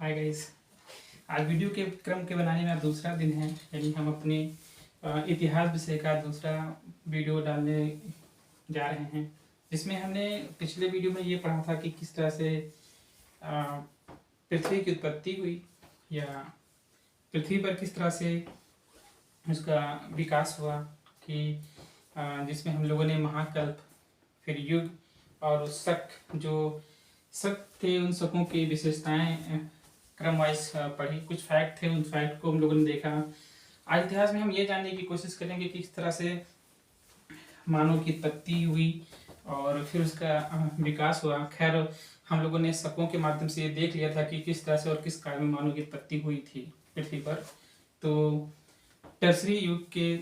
Hi guys. आज video के क्रम के बनाने में आज दूसरा दिन है, यानी हम अपने इतिहास विषय का दूसरा वीडियो डालने जा रहे हैं, जिसमें हमने पिछले वीडियो में ये पढ़ा था कि किस तरह से पृथ्वी की उत्पत्ति हुई या पृथ्वी पर किस तरह से उसका विकास हुआ, कि जिसमें हम लोगों ने महाकल्प, फिर युग और शक, जो शक थे उन शकों की विशेषताएं क्रम वाइज पढ़ी। कुछ फैक्ट थे, उन फैक्ट को हम लोगों ने देखा। आज इतिहास में हम ये जानने की कोशिश करेंगे कि किस तरह से मानव की उत्पत्ति हुई और फिर उसका विकास हुआ। खैर, हम लोगों ने शकों के माध्यम से ये देख लिया था कि किस तरह से और किस काल में मानव की उत्पत्ति हुई थी पृथ्वी पर। तो टर्सरी युग के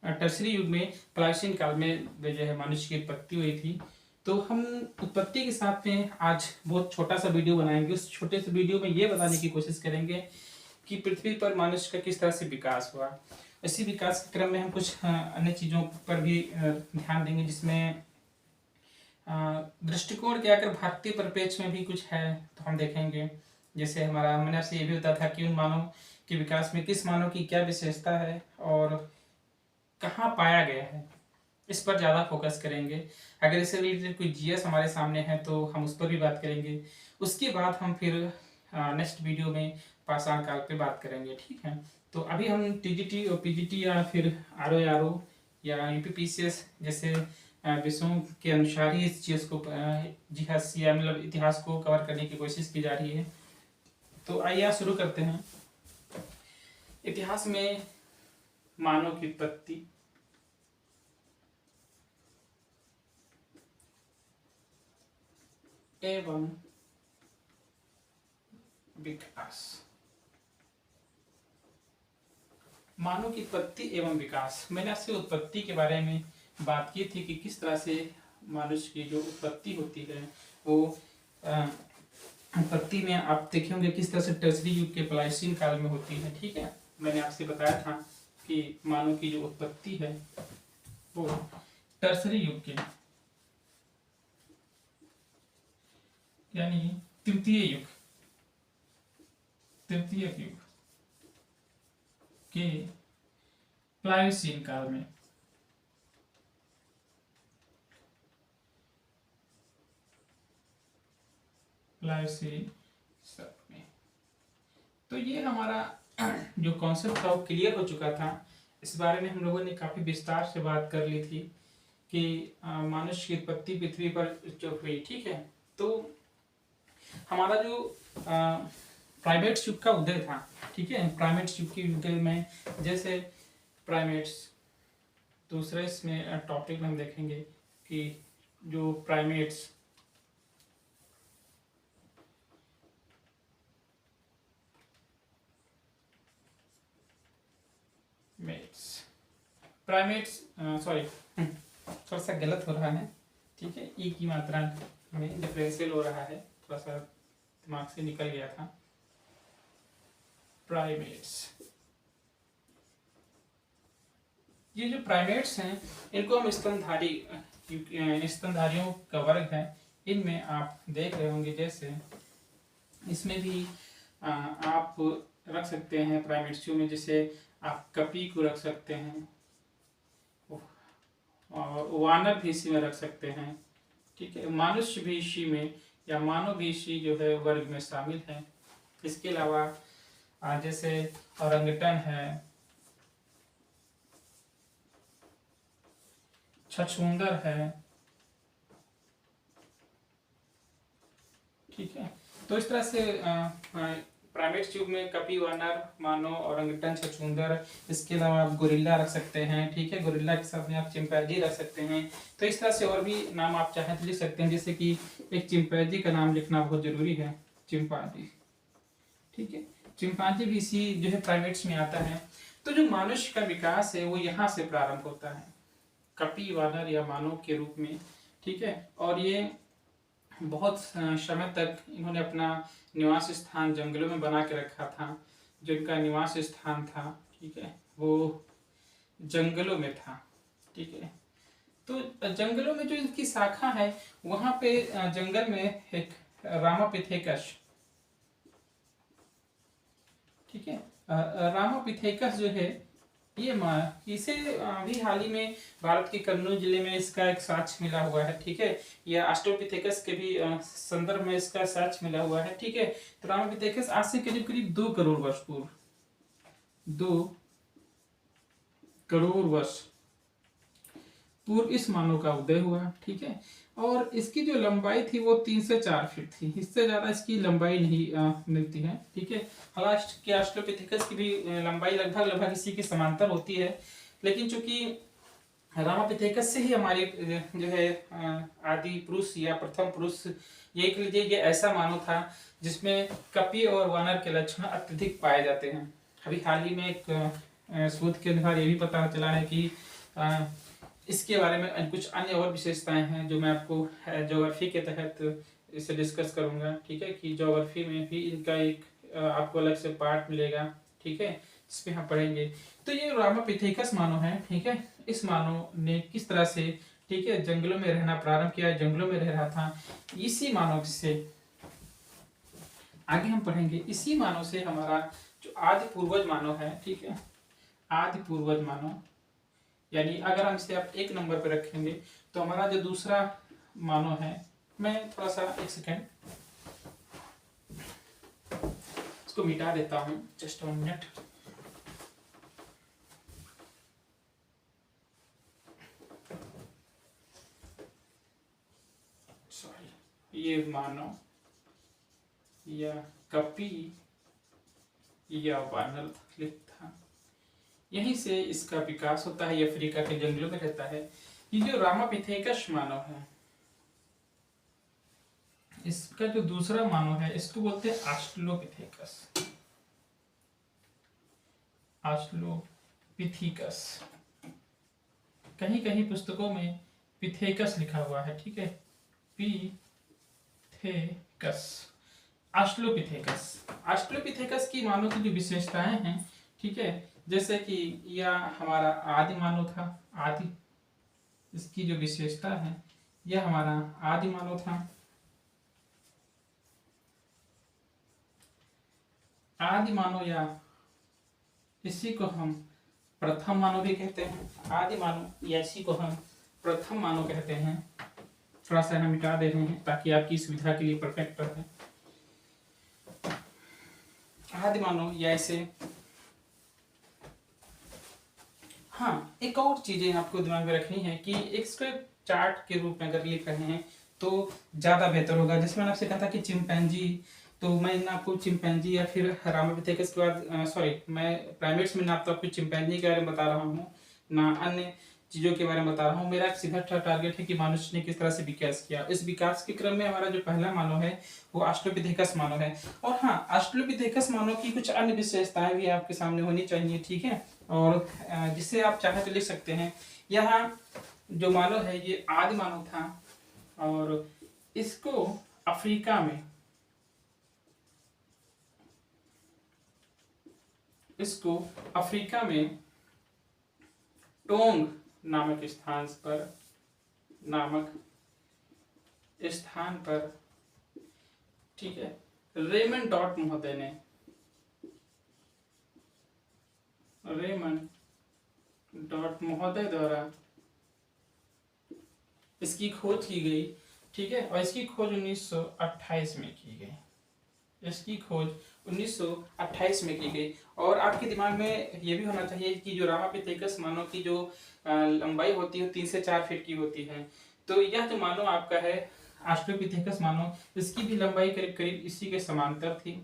टर्सरी युग में, प्लाइस्टोसीन काल में जो है मनुष्य की उत्पत्ति हुई थी। तो हम उत्पत्ति के साथ में आज बहुत छोटा सा वीडियो बनाएंगे। उस छोटे से वीडियो में ये बताने की कोशिश करेंगे कि पृथ्वी पर मनुष्य का किस तरह से विकास हुआ। इसी विकास के क्रम में हम कुछ अन्य चीज़ों पर भी ध्यान देंगे, जिसमें दृष्टिकोण के अगर भारतीय परिप्रेक्ष्य में भी कुछ है तो हम देखेंगे। जैसे मैंने आपसे ये भी बताया था कि उन मानव के विकास में किस मानव की क्या विशेषता है और कहाँ पाया गया है, इस पर ज़्यादा फोकस करेंगे। अगर इससे रिलेटेड कोई जीएस हमारे सामने है तो हम उस पर भी बात करेंगे। उसके बाद हम फिर नेक्स्ट वीडियो में पाषाण काल पे बात करेंगे, ठीक है। तो अभी हम टीजीटी और पीजीटी या फिर आरओ या यूपीपीसीएस जैसे विषयों के अनुसार ही इस चीज़ को या मतलब इतिहास को कवर करने की कोशिश की जा रही है। तो आइए शुरू करते हैं। इतिहास में मानव की उत्पत्ति एवं विकास। मानव की उत्पत्ति एवं विकास। मैंने आपसे उत्पत्ति के बारे में बात की थी कि किस तरह से मनुष्य की जो उत्पत्ति होती है वो उत्पत्ति में आप देखे होंगे किस तरह से टर्सरी युग के प्लाइस्टोसीन काल में होती है, ठीक है। मैंने आपसे बताया था कि मानव की जो उत्पत्ति है वो टर्सरी युग के यानी तृतीय युग के प्लाइस्टोसीन काल में तो ये हमारा जो कॉन्सेप्ट था वो क्लियर हो चुका था। इस बारे में हम लोगों ने काफ़ी विस्तार से बात कर ली थी कि मनुष्य की उत्पत्ति पृथ्वी पर जो हुई, ठीक है। तो हमारा जो प्राइमेट्स युग का उदय था, ठीक है। प्राइमेट्स युग के उदय में जैसे प्राइमेट्स, दूसरे इसमें टॉपिक में हम देखेंगे कि जो प्राइमेट्स थोड़ा सा गलत हो रहा है, ठीक है। ई की मात्रा में डिफरेंशियल हो रहा है, थोड़ा सा दिमाग से निकल गया था। प्राइमेट्स, ये जो प्राइमेट्स हैं इनको हम स्तनधारियों का वर्ग है। इनमें आप देख रहे होंगे, जैसे इसमें भी आप रख सकते हैं प्राइमेट्स में, जैसे आप कपी को रख सकते हैं और वानर भी इसी में रख सकते हैं, ठीक है। मनुष्य भी इसी में या मानव भी इसी जो है वर्ग में शामिल है। इसके अलावा जैसे ओरंगटन है, छछूंदर है, ठीक है। तो इस तरह से प्राइमेट्स युग में कपी, वानर, मानव, ओरंगटन, छछूंदर, इसके अलावा आप गोरिल्ला रख सकते हैं, ठीक है। गोरिल्ला के साथ में आप चिंपैंजी रख सकते हैं। तो इस तरह से और भी नाम आप चाहें तो लिख सकते हैं, जैसे कि एक चिंपैंजी का नाम लिखना बहुत जरूरी है, चिंपैंजी, ठीक है। चिंपैंजी भी इसी जो है प्राइमेट्स में आता है। तो जो मनुष्य का विकास है वो यहाँ से प्रारंभ होता है, कपी, वानर या मानव के रूप में, ठीक है। और ये बहुत समय तक इन्होंने अपना निवास स्थान जंगलों में बना के रखा था। जो इनका निवास स्थान था, ठीक है, वो जंगलों में था, ठीक है। तो जंगलों में जो इनकी शाखा है वहाँ पे जंगल में एक रामापिथेकस, ठीक है। रामापिथेकस जो है ये इसे अभी हाल ही में भारत के कर्नूल जिले में इसका एक साक्ष्य मिला हुआ है, ठीक है। यह ऑस्ट्रोपिथेकस के भी संदर्भ में इसका साक्ष्य मिला हुआ है, ठीक है। तो रामापिथेकस आज से करीब करीब 2 करोड़ वर्ष पूर्व, 2 करोड़ वर्ष पूर्व इस मानव का उदय हुआ, ठीक है। और इसकी जो लंबाई थी वो 3 से 4 फीट थी, इससे ज्यादा इसकी लंबाई नहीं मिलती है, ठीक है। हालांकि ऑस्ट्रोपिथेकस की भी लंबाई लगभग लगभग इसी की समांतर होती है, लेकिन चूंकि रामापिथेकस से ही हमारे जो है आदि पुरुष या प्रथम पुरुष, ये कह लीजिए ये ऐसा मानव था जिसमें कपि और वानर के लक्षण अत्यधिक पाए जाते हैं। अभी हाल ही में एक शोध के अनुसार ये भी पता चला है कि इसके बारे में कुछ अन्य और विशेषताएं हैं जो मैं आपको ज्योग्राफी के तहत इसे डिस्कस करूंगा, ठीक है। कि ज्योग्राफी में भी इनका एक आपको अलग से पार्ट मिलेगा, ठीक है, जिसमें हम पढ़ेंगे। तो ये रामापिथेकस मानव है, ठीक है। इस मानव ने किस तरह से, ठीक है, जंगलों में रहना प्रारंभ किया, जंगलों में रह रहा था। इसी मानव से आगे हम पढ़ेंगे, इसी मानव से हमारा जो आदि पूर्वज मानव है, ठीक है, आदि पूर्वज मानव, यानी अगर हम इसे आप 1 नंबर पे रखेंगे तो हमारा जो दूसरा मानव है, मैं थोड़ा सा 1 सेकेंड इसको मिटा देता हूं, जस्ट 1 मिनट। सॉरी, ये मानव या कपि या वानर था, यहीं से इसका विकास होता है। ये अफ्रीका के जंगलों में रहता है। ये जो रामापिथेकस मानव है, इसका जो दूसरा मानव है इसको बोलते हैं ऑस्ट्रलोपिथेकस, ऑस्ट्रलोपिथेकस। कहीं कहीं पुस्तकों में पिथेकस लिखा हुआ है, ठीक है, पिथेकस, ऑस्ट्रलोपिथेकस। ऑस्ट्रलोपिथेकस की मानव की जो विशेषताएं हैं, ठीक है, जैसे कि यह हमारा आदि मानव था, आदि, इसकी जो विशेषता है, यह हमारा आदि मानव था। आदि मानव या इसी को हम प्रथम मानव भी कहते हैं। आदि मानव या इसी को हम प्रथम मानव कहते हैं। थोड़ा सा हम मिटा दे रहे हैं ताकि आपकी सुविधा के लिए परफेक्ट रहे। आदि मानव या इसे, हाँ, एक और चीजें आपको दिमाग में रखनी है कि इसको चार्ट के रूप में अगर लिख रहे हैं तो ज्यादा बेहतर होगा। जैसे मैंने आपसे कहा था कि चिंपैंजी, तो मैं ना आपको चिंपैंजी या फिर रामापिथेकस के बाद सॉरी, मैं प्राइमेट्स में ना तो आपको चिंपैंजी के बारे में बता रहा हूँ, ना अन्य चीजों के बारे में बता रहा हूँ। मेरा सीधा टारगेट है कि मनुष्य ने किस तरह से विकास किया। इस विकास के क्रम में हमारा जो पहला मानव है वो ऑस्ट्रोपिथेकस मानव है। और हाँ, ऑस्ट्रोपिथेकस मानव की कुछ अन्य विशेषताएं भी आपके सामने होनी चाहिए, ठीक है, और जिससे आप चाहे तो लिख सकते हैं। यहाँ जो मानव है ये आदि मानव था और इसको अफ्रीका में, इसको अफ्रीका में टोंग नामक स्थान पर, ठीक है, रेमंड डॉट महोदय ने, रेमंड डॉट महोदय द्वारा इसकी खोज की गई, ठीक है। और इसकी खोज 1928 में की गई। इसकी खोज 1928 में की गई। और आपके दिमाग में ये भी होना चाहिए कि जो रामापिथेकस मानव की जो लंबाई होती है 3 से 4 फीट की होती है। तो यह जो मानव आपका है ऑस्ट्रोपिथेकस मानव, इसकी भी लंबाई करीब करीब इसी के समांतर थी।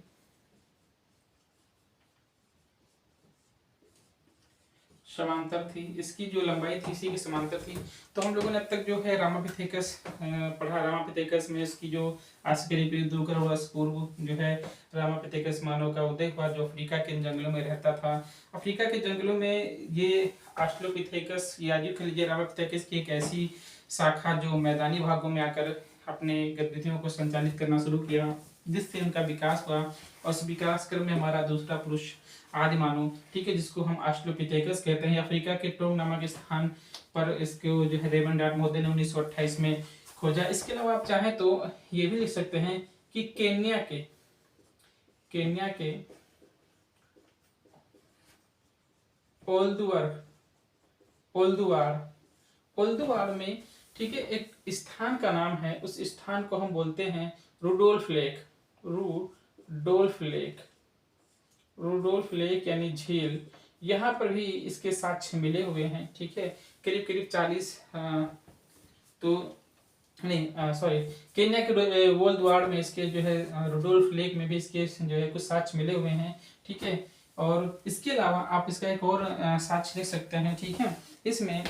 इसकी जो लंबाई थी इसी के समांतर थी। तो हम लोगों ने अब तक जो है रामापिथेकस पढ़ा। रामापिथेकस में इसकी जो आज से करीब 2 करोड़ वर्ष पूर्व जो है रामापिथेकस मानव का उदय हुआ, जो अफ्रीका के जंगलों में रहता था। अफ्रीका के जंगलों में ये ऑस्ट्रोपिथेकस या जो कह लीजिए रामापिथेकस की एक ऐसी शाखा जो मैदानी भागों में आकर अपने गतिविधियों को संचालित करना शुरू किया, जिससे उनका विकास हुआ। और उस विकास क्रम में हमारा दूसरा पुरुष आदि मानव, ठीक है, जिसको हम ऑस्ट्रोपिथेकस कहते हैं, अफ्रीका के टोंग नामक स्थान पर इसको जो है रेमंड डॉट महोदय ने 1928 में खोजा। इसके अलावा आप चाहें तो ये भी लिख सकते हैं कि केन्या के ओल्दुआर में, ठीक है, एक स्थान का नाम है, उस स्थान को हम बोलते हैं रूडोल्फ लेक यानी झील। यहाँ पर भी इसके साक्ष्य मिले हुए हैं, ठीक है, करीब करीब 40 तो नहीं सॉरी केन्या के ओल्दुआर में इसके जो है रूडोल्फ लेक में भी इसके जो है कुछ साक्ष्य मिले हुए हैं, ठीक है। और इसके अलावा आप इसका एक और साक्ष्य लिख सकते हैं, ठीक है। इसमें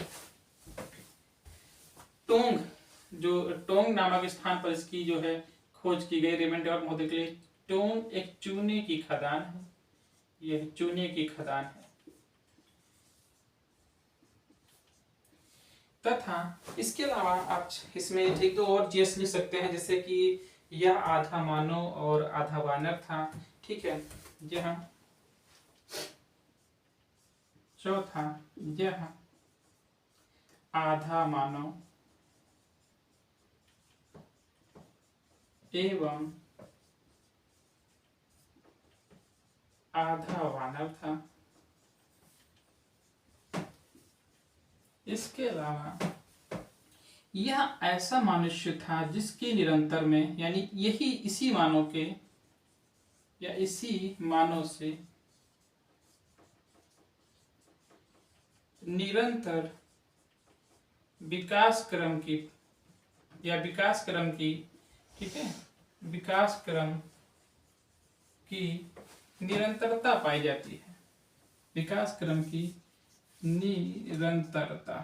टोंग नामक स्थान पर इसकी जो है खोज की गई रेमेंडेवर महोदय के लिए। टोंग एक चूने की खदान है, यह चूने की खदान है। तथा इसके अलावा आप इसमें एक दो और जीएस लिख सकते हैं, जैसे कि यह आधा मानव और आधा वानर था, ठीक है। यह चौथा, यह आधा मानव एवं आधा वानर था। इसके अलावा यह ऐसा मनुष्य था जिसके निरंतर में, यानी यही इसी मानव के या इसी मानव से निरंतर विकास क्रम की, ठीक है, विकास क्रम की निरंतरता पाई जाती है। विकास क्रम की निरंतरता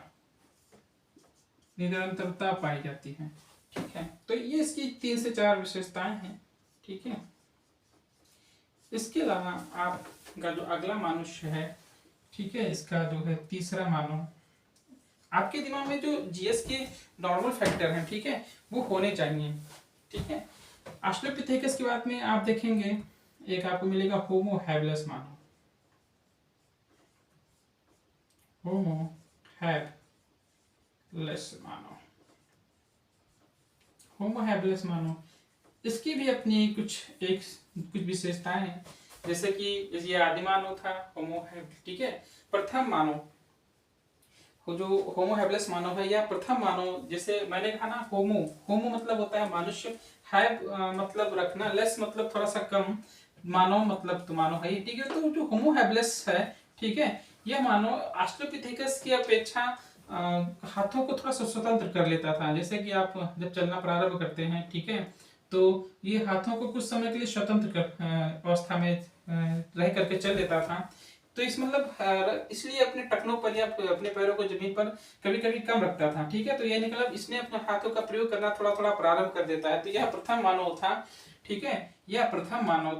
पाई जाती है, ठीक है। तो ये इसकी 3 से 4 विशेषताएं हैं, ठीक है। इसके अलावा आपका जो अगला मनुष्य है, ठीक है, इसका जो है तीसरा मानव, आपके दिमाग में जो जीएस के नॉर्मल फैक्टर हैं, ठीक है, वो होने चाहिए, ठीक है। ऑस्ट्रेलोपिथेकस के बाद में आप देखेंगे एक आपको मिलेगा होमो हैबिलस मानव। होमो हैबिलस मानव, इसकी भी अपनी कुछ विशेषताएं हैं, जैसे कि ये आदि मानव था होमो हैबिलस, ठीक है। प्रथम मानव जो होमो हैबिलस मानव है या प्रथम मानव, जैसे मैंने कहा ना, होमो मतलब होता है मनुष्य, हैब मतलब रखना, लेस मतलब थोड़ा सा कम, मानव मतलब तो मानव है, ठीक है। तो जो होमो हैबिलस है, ठीक है, यह मानव ऑस्ट्रेलोपिथेकस की अपेक्षा हाथों को थोड़ा सा स्वतंत्र कर लेता था। जैसे कि आप जब चलना प्रारंभ करते हैं, ठीक है, तो ये हाथों को कुछ समय के लिए स्वतंत्र अवस्था में रह करके चल लेता था। तो इस मतलब इसलिए अपने टखनों पर या अपने पैरों को जमीन पर कभी कभी कम रखता था, ठीक है। तो ये मतलब इसने अपने हाथों का प्रयोग करना थोड़ा थोड़ा प्रारंभ कर देता है। तो यह प्रथम मानव था, ठीक है, यह प्रथम मानव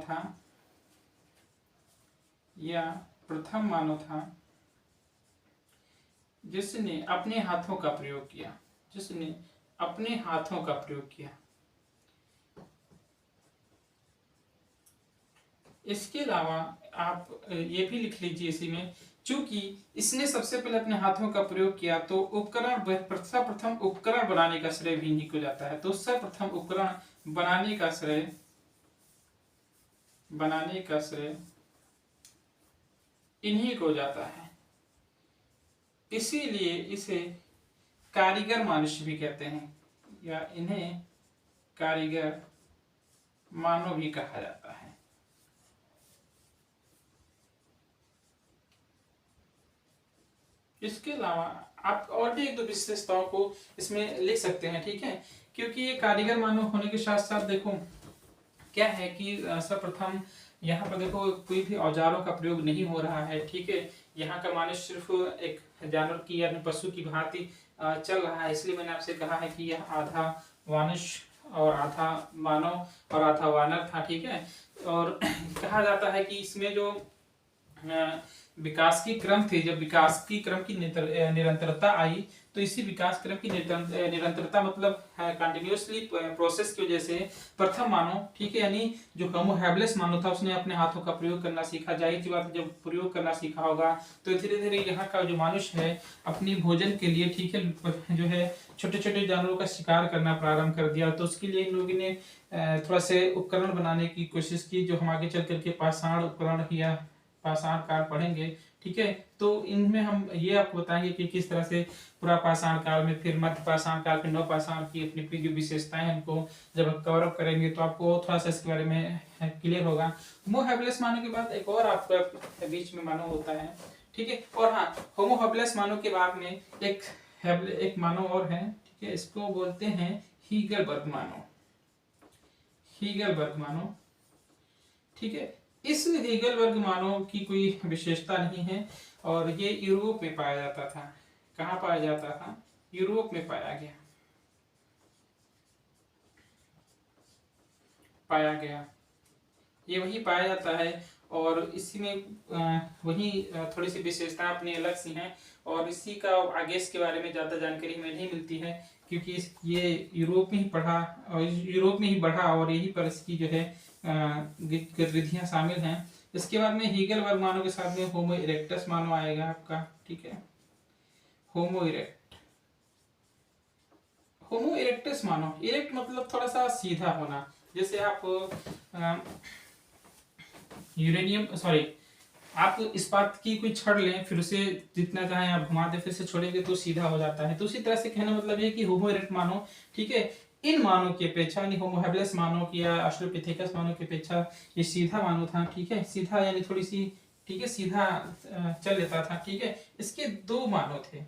था जिसने अपने हाथों का प्रयोग किया, इसके अलावा आप ये भी लिख लीजिए इसी में, चूंकि इसने सबसे पहले अपने हाथों का प्रयोग किया तो सर्वप्रथम उपकरण बनाने का श्रेय भी इन्हीं को जाता है। तो सर्वप्रथम उपकरण बनाने का श्रेय इन्हीं को जाता है। इसीलिए इसे कारीगर मनुष्य भी कहते हैं, या इन्हें कारीगर मानव भी कहा जाता है। इसके अलावा आप और भी एक दो विशेषताओं को इसमें लिख सकते हैं, ठीक है, क्योंकि ये कारीगर मानव होने के साथ साथ देखो क्या है कि सर्वप्रथम यहाँ पर देखो कोई भी औजारों का प्रयोग नहीं हो रहा है, ठीक है। यहाँ का मनुष्य सिर्फ एक जानवर की या पशु की भांति चल रहा है। इसलिए मैंने आपसे कहा है कि यह आधा मनुष्य और आधा मानव और आधा वानर था, ठीक है। और कहा जाता है कि इसमें जो विकास की क्रम थी, जब विकास की क्रम की निरंतरता आई, तो इसी विकास क्रम की निरंतरता मतलब कंटिन्यूसली प्रोसेस की वजह से प्रथम मानव, ठीक है, यानी जो होमो हैबिलिस मानव था, उसने अपने हाथों का प्रयोग करना सीखा। जाहिर सी बात है, जब प्रयोग करना सीखा होगा तो धीरे धीरे यहाँ का जो मनुष्य है अपनी भोजन के लिए, ठीक है, जो है छोटे छोटे जानवरों का शिकार करना प्रारंभ कर दिया। तो उसके लिए इन लोगों ने थोड़ा से उपकरण बनाने की कोशिश की, जो हम आगे चल करके पाषाण उपकरण या पाषाण काल पढ़ेंगे, ठीक है। तो इनमें हम ये आपको बताएंगे कि किस तरह से पूरा पाषाण काल में, फिर मध्य पाषाण काल, फिर नव पाषाण की अपनी अपनी जो विशेषताएं हैं, इनको जब हम कवर अप करेंगे तो आपको थोड़ा सा इसके बारे में क्लियर होगा। होमो हैबिलिस मानव के बाद एक और आपका बीच में मानव होता है, ठीक है। और हाँ, होमो हैबिलिस मानव के बाद में एक मानव और है, ठीक है, इसको बोलते हैं हीगलबर्ग मानव। हीगलबर्ग मानव, ठीक है। इस हीगलबर्ग मानव की कोई विशेषता नहीं है और ये यूरोप में पाया जाता था। कहाँ पाया जाता था? यूरोप में पाया गया। ये वही पाया जाता है और इसी में वही थोड़ी सी विशेषता अपनी अलग सी हैं और इसी का आगे इसके बारे में ज़्यादा जानकारी हमें नहीं मिलती है, क्योंकि ये यूरोप में ही पढ़ा और यूरोप में ही बढ़ा और यही पर इसकी जो है गतिविधियाँ शामिल हैं। इसके बाद में हीगलबर्ग मानव के साथ में होमो इरेक्टस मानव आएगा आपका, ठीक है। होमो इरेक्टस मानव, इरेक्ट मतलब थोड़ा सा सीधा होना। जैसे आप आप इस्पात की कोई छड़ लें, फिर उसे जितना चाहे आप घुमा दे, फिर से छोड़ेंगे तो सीधा हो जाता है। तो उसी तरह से कहना मतलब ये कि होमो इरेक्ट मानव, ठीक है, इन मानव की अपेक्षा, यानी होमो हैबिलिस मानव की या ऑस्ट्रेलोपिथेकस मानव की अपेक्षा ये सीधा मानव था, ठीक है। सीधा यानी थोड़ी सी, ठीक है, सीधा चल लेता था, ठीक है। इसके दो मानव थे।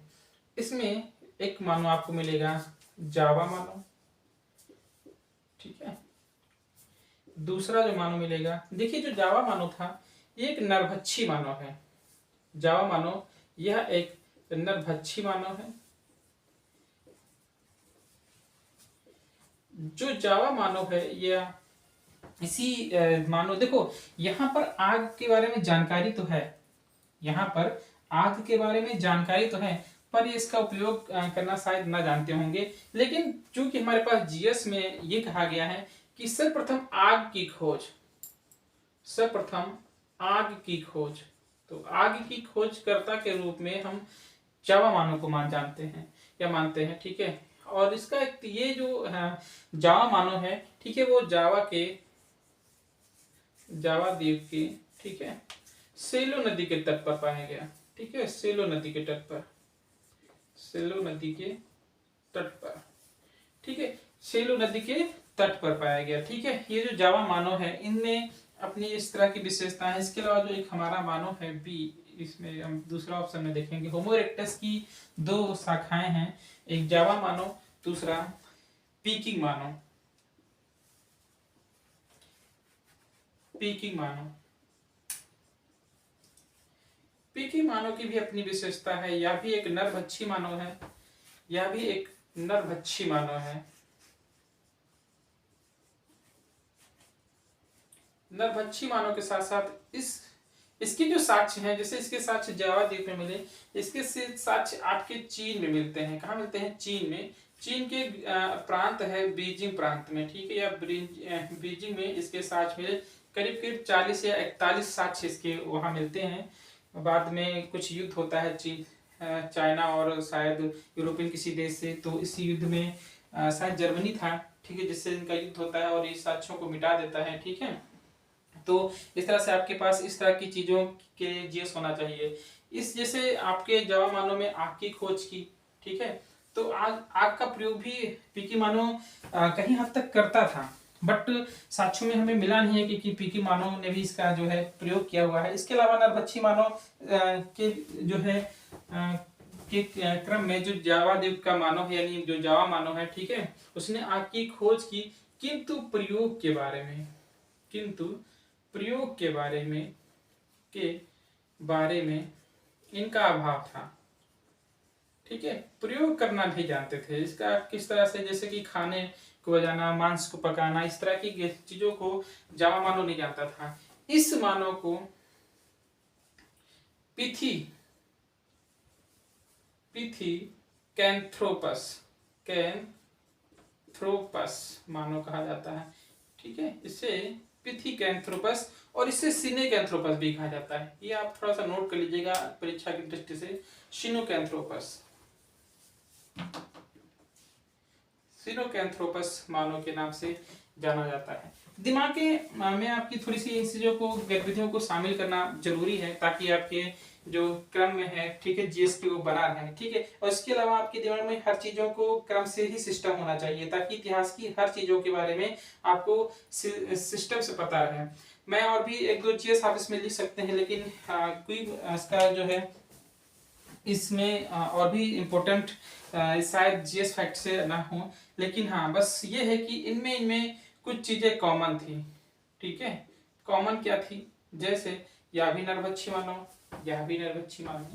इसमें एक मानव आपको मिलेगा जावा मानव, ठीक है। दूसरा जो मानव मिलेगा, देखिए जो जावा मानव था ये एक नरभक्षी मानव है। जावा मानव यह एक नरभक्षी मानव है। जो जावा मानव है यह इसी मानव, देखो यहाँ पर आग के बारे में जानकारी तो है, यहाँ पर आग के बारे में जानकारी तो है, पर ये इसका उपयोग करना शायद ना जानते होंगे। लेकिन चूंकि हमारे पास जीएस में ये कहा गया है कि सर्वप्रथम आग की खोज, तो आग की खोजकर्ता के रूप में हम जावा मानव को जानते हैं या मानते हैं, ठीक है। और इसका एक ये जो जावा मानव है, ठीक है, वो जावा द्वीप के, ठीक है, सेलो नदी के तट पर पाया गया, ठीक है। सेलो नदी के तट पर, ठीक है, सेलो नदी के तट पर पाया गया, ठीक है। ये जो जावा मानव है इनमें अपनी इस तरह की विशेषता है। इसके अलावा जो एक हमारा मानव है बी, इसमें हम दूसरा ऑप्शन में देखेंगे, होमो इरेक्टस की दो शाखाएं हैं, एक जावा मानव, दूसरा पीकिंग मानव। पीकिंग मानव की भी अपनी विशेषता है। यह भी एक नरभक्षी मानव है, नरभक्षी मानव के साथ साथ इसके जो साक्ष्य हैं, जैसे इसके साक्ष्य जावा द्वीप में मिले, इसके साक्ष्य आपके चीन में मिलते हैं। कहाँ मिलते हैं? चीन में। चीन के प्रांत है बीजिंग प्रांत में, ठीक है, या बीजिंग में इसके साक्ष्य मिले। करीब करीब 40 या 41 साक्ष्य इसके वहाँ मिलते हैं। बाद में कुछ युद्ध होता है चाइना और शायद यूरोपियन किसी देश से, तो इस युद्ध में शायद जर्मनी था, ठीक है, जिससे इनका युद्ध होता है और इस साक्ष्यों को मिटा देता है, ठीक है। तो इस तरह से आपके पास इस तरह की चीजों के जीएस होना चाहिए। इस जैसे आपके जावा मानव में आग की खोज की, ठीक है, तो आग का प्रयोग भी पीकी मानव कहीं हद तक करता था, बट साक्ष्यों में हमें मिला नहीं है कि पीकी मानव ने भी इसका जो है प्रयोग किया हुआ है। इसके अलावा नरभक्षी मानव के जो है के क्रम में जो जावा द्वीप का मानव है, यानी जो जावा मानव है, ठीक है, उसने आग की खोज की, किंतु प्रयोग के बारे में इनका अभाव था, ठीक है। प्रयोग करना नहीं जानते थे इसका, किस तरह से, जैसे कि खाने को बजाना, मांस को पकाना, इस तरह की चीजों को जावा मानव नहीं जानता था। इस मानव को पिथी कैंथ्रोपस मानव कहा जाता है। ठीक है, इसे पिथिकैंथ्रोपस और इसे सिनेकैंथ्रोपस भी कहा जाता है। ये आप थोड़ा सा नोट कर लीजिएगा परीक्षा की दृष्टि से। सिनोकैंथ्रोपस मानव के नाम से जाना जाता है। दिमाग के में आपकी थोड़ी सी इन चीजों को, गतिविधियों को शामिल करना जरूरी है ताकि आपके जो क्रम में है, ठीक है, जीएसटी वो बना रहे। ठीक है, और इसके अलावा आपके दिमाग में हर चीजों को क्रम से ही सिस्टम होना चाहिए ताकि इतिहास की हर चीजों के बारे में आपको सिस्टम से पता रहे। मैं और भी एक दो जीएस ऑफिस में लिख सकते हैं, लेकिन कोई इसका जो है इसमें और भी इम्पोर्टेंट शायद जीएस फैक्ट से ना हो, लेकिन हाँ बस ये है कि इनमें कुछ चीजें कॉमन थी। ठीक है, कॉमन क्या थी? जैसे यह भी नरभक्षी मानव, यह भी नरभक्षी मानव।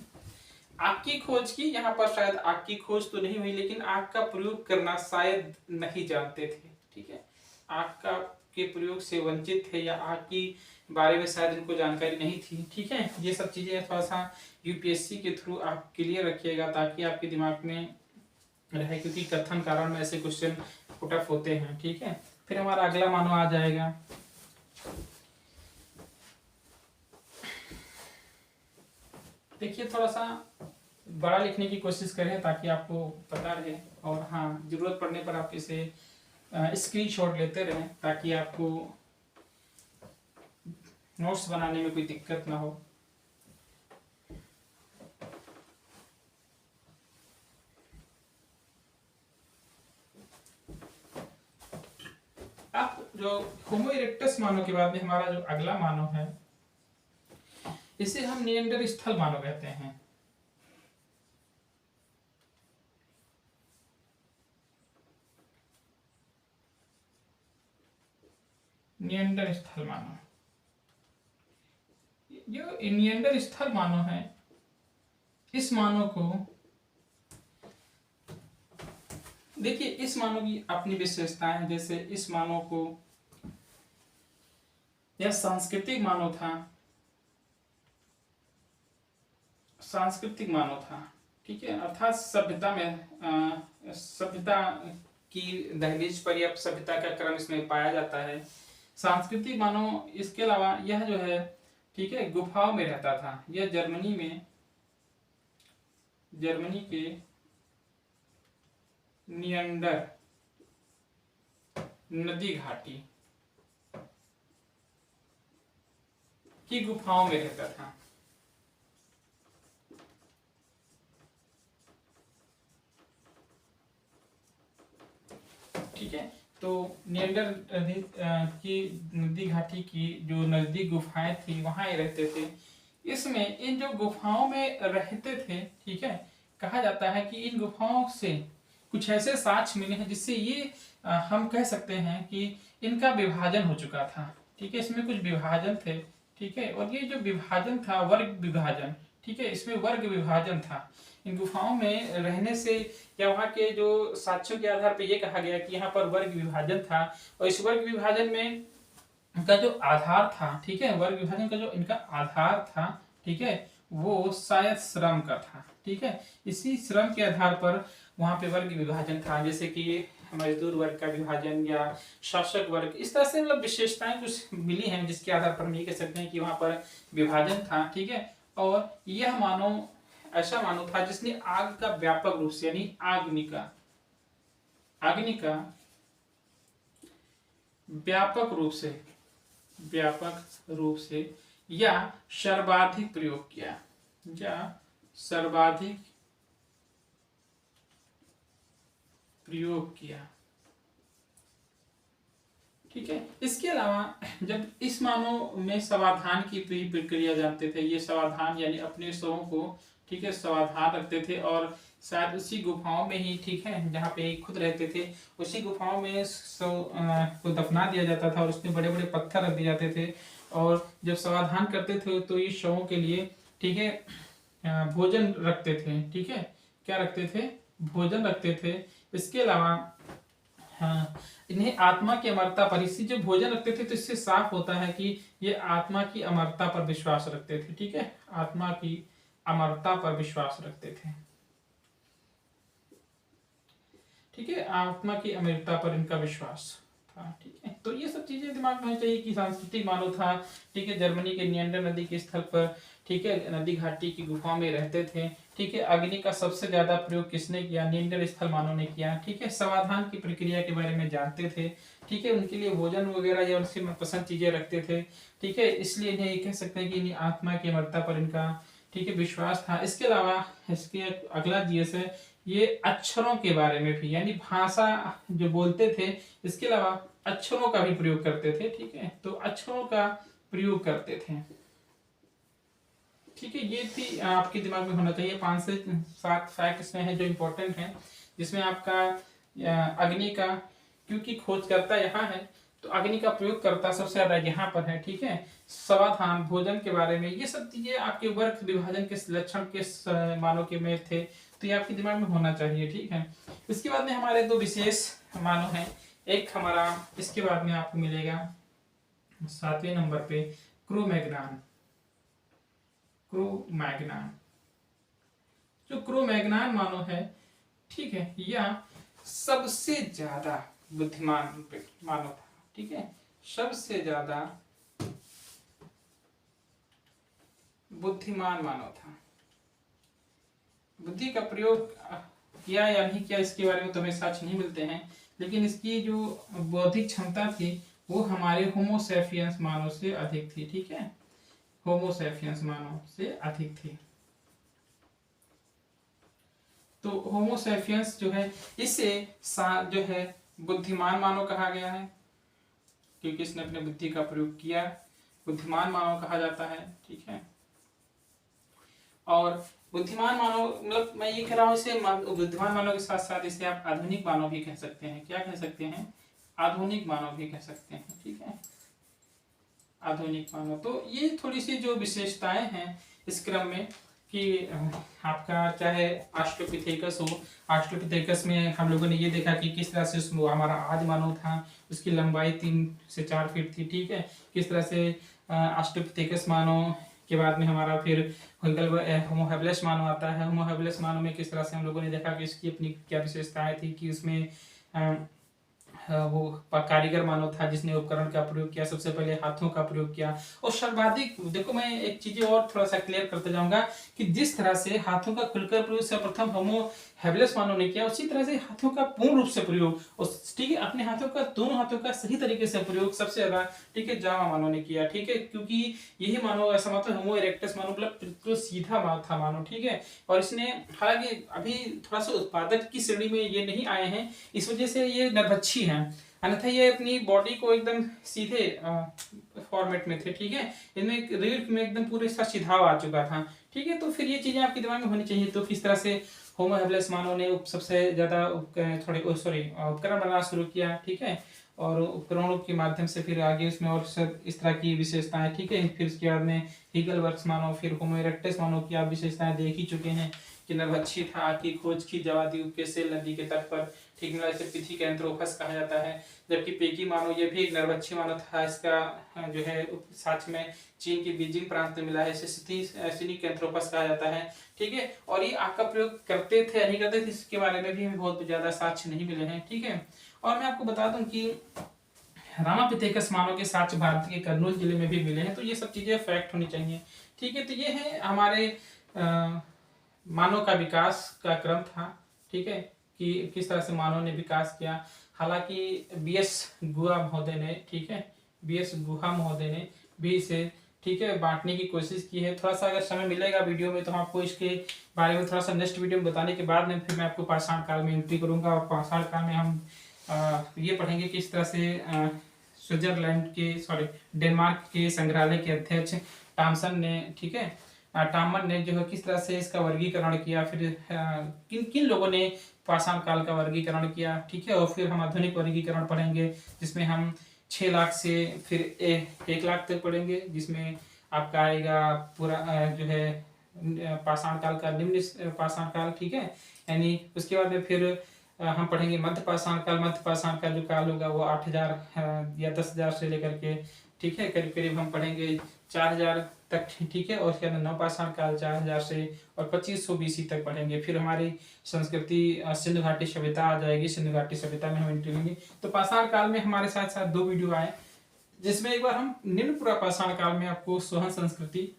आग की खोज की, यहाँ पर शायद आग की खोज तो नहीं हुई, लेकिन आग का प्रयोग करना शायद नहीं जानते थे। ठीक है, आग का के प्रयोग से वंचित थे या आग की बारे में शायद इनको जानकारी नहीं थी। ठीक है, ये सब चीजें थोड़ा सा यूपीएससी के थ्रू आप क्लियर रखिएगा ताकि आपके दिमाग में रहे, क्योंकि कथन कारण में ऐसे क्वेश्चन पुट अप होते हैं। ठीक है, फिर हमारा अगला मानव आ जाएगा। देखिए, थोड़ा सा बड़ा लिखने की कोशिश करें ताकि आपको पता रहे, और हाँ जरूरत पड़ने पर आप इसे स्क्रीनशॉट लेते रहें ताकि आपको नोट्स बनाने में कोई दिक्कत ना हो। अब जो होमो इरेक्टस मानव के बाद में हमारा जो अगला मानव है, इसे हम निएंडरस्थल मानव कहते हैं। निएंडरस्थल मानव, जो निएंडरस्थल मानव है, इस मानव को देखिए, इस मानव की अपनी विशेषताएं। जैसे इस मानव को, यह सांस्कृतिक मानव था, सांस्कृतिक मानव था। ठीक है, अर्थात सभ्यता में सभ्यता की दहलीज पर या सभ्यता का क्रम इसमें पाया जाता है। सांस्कृतिक मानव, इसके अलावा यह जो है, ठीक है, गुफाओं में रहता था। यह जर्मनी के नियंडर नदी घाटी की गुफाओं में रहता था। ठीक है, तो नियंडर की नदी घाटी की जो नजदीक गुफाएं थी वहां ये रहते थे। इसमें इन जो गुफाओं में रहते थे, ठीक है, कहा जाता है कि इन गुफाओं से कुछ ऐसे साक्ष्य मिले हैं जिससे ये हम कह सकते हैं कि इनका विभाजन हो चुका था। ठीक है, इसमें कुछ विभाजन थे। ठीक है, और ये जो विभाजन था, वर्ग विभाजन, ठीक है, इसमें वर्ग विभाजन था। इन गुफाओं में रहने से या वहाँ के जो साक्ष्यों के आधार पर यह कहा गया कि यहाँ पर वर्ग विभाजन था, और इस वर्ग विभाजन में का जो आधार था, ठीक है, वर्ग विभाजन का जो इनका आधार था, ठीक है, वो शायद श्रम का था। ठीक है, इसी श्रम के आधार पर वहां पे वर्ग विभाजन था, जैसे कि मजदूर वर्ग का विभाजन या शासक वर्ग, इस तरह से मतलब विशेषताएं कुछ मिली हैं जिसके आधार पर हम ये कह सकते हैं कि वहां पर विभाजन था। ठीक है, और यह मानव ऐसा मानव था जिसने आग का व्यापक रूप से, यानी अग्नि का व्यापक रूप से या सर्वाधिक प्रयोग किया, या सर्वाधिक प्रयोग किया। ठीक है, इसके अलावा जब इस मानव में समाधान की प्रक्रिया जानते थे, ये समाधान यानी अपने शवों को, ठीक है, समाधान रखते थे, और शायद उसी गुफाओं में ही, ठीक है, जहाँ पे खुद रहते थे, उसी गुफाओं में शव को दफना दिया जाता था और उसमें बड़े बड़े पत्थर रख दिए जाते थे, और जब समाधान करते थे तो ये शवों के लिए, ठीक है, भोजन रखते थे। ठीक है, क्या रखते थे? भोजन रखते थे। इसके अलावा हाँ, इन्हें आत्मा की अमरता पर, इससे जो भोजन रखते थे तो इससे साफ होता है कि ये आत्मा की अमरता पर विश्वास रखते थे। ठीक है, आत्मा की अमरता पर विश्वास रखते थे। ठीक है, आत्मा की अमरता पर इनका विश्वास था। ठीक है, तो ये सब चीजें दिमाग में होनी चाहिए कि सांस्कृतिक मानव था। ठीक है, जर्मनी के नियंडर नदी के स्थल पर, ठीक है, नदी घाटी की गुफाओं में रहते थे। ठीक है, अग्नि का सबसे ज्यादा प्रयोग किसने किया? नियंडर स्थल मानव ने किया। ठीक है, समाधान की प्रक्रिया के बारे में जानते थे। ठीक है, उनके लिए भोजन वगैरह या उनसे मनपसंद चीजें रखते थे। ठीक है, इसलिए इन्हें ये कह सकते हैं कि इन्हें आत्मा की अमरता पर इनका, ठीक है, विश्वास था। इसके अलावा इसके अगला जीएस है, ये अक्षरों के बारे में भी, यानी भाषा जो बोलते थे, इसके अलावा अक्षरों का भी प्रयोग करते थे। ठीक है, तो अक्षरों का प्रयोग करते थे। ठीक है, ये थी आपके दिमाग में होना चाहिए। 5 से 7 फैक्ट्स हैं जो इम्पोर्टेंट हैं, जिसमें आपका अग्नि का, क्योंकि खोजकर्ता यहाँ है तो अग्नि का प्रयोग करता सबसे ज्यादा यहाँ पर है। ठीक है, समाधान, भोजन के बारे में, ये सब चीजें आपके वर्ग विभाजन के लक्षण किस मानव के में थे, तो ये आपके दिमाग में होना चाहिए। ठीक है, इसके बाद में हमारे 2 विशेष मानव हैं। एक हमारा, इसके बाद में आपको मिलेगा 7वें नंबर पे क्रो-मैग्नान। क्रो-मैग्नान, जो क्रो-मैग्नान मानव है, ठीक है, यह सबसे ज्यादा बुद्धिमान मानव था। ठीक है, सबसे ज्यादा बुद्धिमान मानव था। बुद्धि का प्रयोग किया या नहीं किया इसके बारे में तो हमें साक्ष्य नहीं मिलते हैं, लेकिन इसकी जो बौद्धिक क्षमता थी वो हमारे होमोसेपियंस मानव से अधिक थी। ठीक है, होमोसेपियंस मानव से अधिक थी। तो होमोसेपियंस जो है, इसे जो है बुद्धिमान मानव कहा गया है, क्योंकि इसने अपने बुद्धि का प्रयोग किया, बुद्धिमान मानव कहा जाता है। ठीक है, और बुद्धिमान मानव, मतलब मैं ये कह रहा हूँ इसे बुद्धिमान मानव के साथ साथ इसे आप आधुनिक मानव भी कह सकते हैं। क्या कह सकते हैं? आधुनिक मानव भी कह सकते हैं। ठीक है, आधुनिक मानव। तो ये थोड़ी सी जो विशेषताएं हैं इस क्रम में, कि आपका चाहे ऑस्ट्रोपिथेकस हो, ऑस्ट्रोपिथेकस में हम लोगों ने ये देखा कि किस तरह से हमारा आदि मानव था, उसकी लंबाई 3 से 4 फीट थी। ठीक है, किस तरह से ऑस्ट्रोपिथेकस मानव के बाद में हमारा फिर होमो हैबिलिस मानव आता है। होमो हैबिलिस मानव में किस तरह से हम लोगों ने देखा कि इसकी अपनी क्या विशेषताएं थी, कि उसमें वो कारीगर मानव था जिसने उपकरण का प्रयोग किया, सबसे पहले हाथों का प्रयोग किया। और सर्वाधिक, देखो मैं एक चीजें और थोड़ा सा क्लियर करते जाऊंगा कि जिस तरह से हाथों का खुलकर प्रयोग सर्वप्रथम होमो हैबिलिस मानव ने किया, उसी तरह से हाथों का पूर्ण रूप से प्रयोग, ठीक है, अपने हाथों का, दोनों हाथों का सही तरीके से प्रयोग सबसे ज्यादा, ठीक है, जावा मानव ने किया। ठीक है, क्योंकि यही मानव ऐसा मतलब होमो इरेक्टस मानव, मतलब बिल्कुल सीधा था मानव। ठीक है, और इसने, हालांकि अभी थोड़ा सा उत्पादक की श्रेणी में ये नहीं आए हैं, इस वजह से ये नरभक्षी हैं, अन्यथा ये अपनी बॉडी को एकदम सीधे फॉर्मेट में थे। ठीक है, इनमें रीढ़ में एकदम पूरे इसका सीधाव आ चुका था। ठीक है, तो फिर ये चीजें आपके दिमाग में होनी चाहिए। तो किस तरह से होमो हैबिलिस मानव ने सबसे ज्यादा उपकरण बनाना शुरू किया। ठीक है, और उपकरणों के माध्यम से फिर आगे उसमें और सब इस तरह की विशेषताएं। ठीक है, फिर उसके बाद में हीगलबर्ग मानव, फिर होमो इरेक्टस मानव की आप विशेषताएं देख ही चुके हैं कि नरभक्षी था, की खोज की जवाद्वीप के सेल नदी के तट पर। ठीक है, इसे पिथिकेंथ्रोपस कहा जाता है। जबकि पेकी मानव, ये भी एक नरभक्षी मानव था, इसका जो है साक्ष्य में चीन के बीजिंग प्रांत में मिला है, इसे सिनिकेंथ्रोपस कहा जाता है। ठीक है, और ये आग का प्रयोग करते थे या नहीं करते थे इसके बारे में भी हमें बहुत ज्यादा साक्ष्य नहीं मिले हैं। ठीक है, और मैं आपको बता दूं कि रामापिथेकस मानव के साक्ष्य भारत के कर्नूल जिले में भी मिले हैं। तो ये सब चीजें फैक्ट होनी चाहिए। ठीक है, तो ये है हमारे मानव का विकास का क्रम था। ठीक है, कि किस तरह से मानव ने विकास किया। हालांकि बीएस गुहा महोदय ने, ठीक है, बीएस गुहा महोदय ने भी इसे, ठीक है, बांटने की कोशिश की है। थोड़ा सा अगर समय मिलेगा वीडियो में तो हम आपको इसके बारे में थोड़ा सा नेक्स्ट वीडियो में बताने के बाद में फिर मैं आपको पाषाण काल में एंट्री करूंगा। और पाषाण काल में हम ये पढ़ेंगे किस तरह से स्विट्जरलैंड के, डेनमार्क के संग्रहालय के अध्यक्ष टॉमसन ने, ठीक है, टामन ने जो है किस तरह से इसका वर्गीकरण किया, फिर किन किन लोगों ने पाषाण काल का वर्गीकरण किया। ठीक है, और फिर हम आधुनिक वर्गीकरण पढ़ेंगे जिसमें हम 6 लाख से फिर 1 लाख तक पढ़ेंगे, जिसमें आपका आएगा पूरा जो है पाषाण काल का निम्न पाषाण काल। ठीक है, यानी उसके बाद में फिर हम पढ़ेंगे मध्य पाषाण काल। मध्य पाषाण का जो काल होगा वो 8000 या 10,000 से लेकर के, ठीक है, करीब करीब हम पढ़ेंगे 4000 तक, ठीक है। और उसके अंदर नवपाषाण काल 4000 से और 2500 BC तक पढ़ेंगे। फिर हमारी संस्कृति सिंधु घाटी सभ्यता आ जाएगी। सिंधु घाटी सभ्यता में हम एंट्री लेंगे। तो पाषाण काल में हमारे साथ साथ 2 वीडियो आए, जिसमें एक बार हम निम्न पुरापाषाण काल में आपको सोहन संस्कृति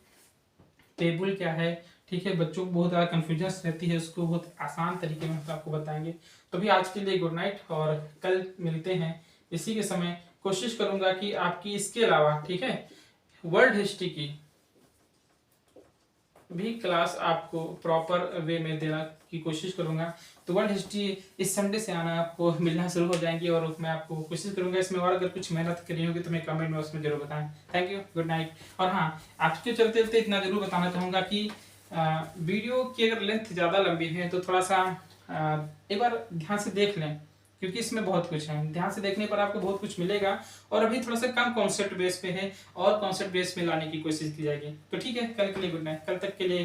टेबल क्या है, ठीक है, बच्चों को बहुत ज़्यादा कन्फ्यूजन रहती है, उसको बहुत आसान तरीके में हम आपको बताएंगे। तो भी आज के लिए गुड नाइट, और कल मिलते हैं इसी के समय। कोशिश करूंगा कि आपकी इसके अलावा, ठीक है, वर्ल्ड हिस्ट्री की भी क्लास आपको प्रॉपर वे में देना की कोशिश करूंगा। तो वर्ल्ड हिस्ट्री इस संडे से आना आपको मिलना शुरू हो जाएंगी, और मैं आपको कोशिश करूंगा इसमें, और अगर कुछ मेहनत करनी होगी तो मैं कमेंट में उसमें जरूर बताएं। Thank you, good night. और हाँ, आपके चलते चलते इतना जरूर बताना चाहूँगा कि वीडियो की अगर लेंथ ज़्यादा लंबी है तो थोड़ा सा एक बार ध्यान से देख लें, क्योंकि इसमें बहुत कुछ है। ध्यान से देखने पर आपको बहुत कुछ मिलेगा, और अभी थोड़ा सा कम कॉन्सेप्ट बेस पे है, और कॉन्सेप्ट बेस में लाने की कोशिश की जाएगी। तो ठीक है, कल के लिए गुड नाइट, कल तक के लिए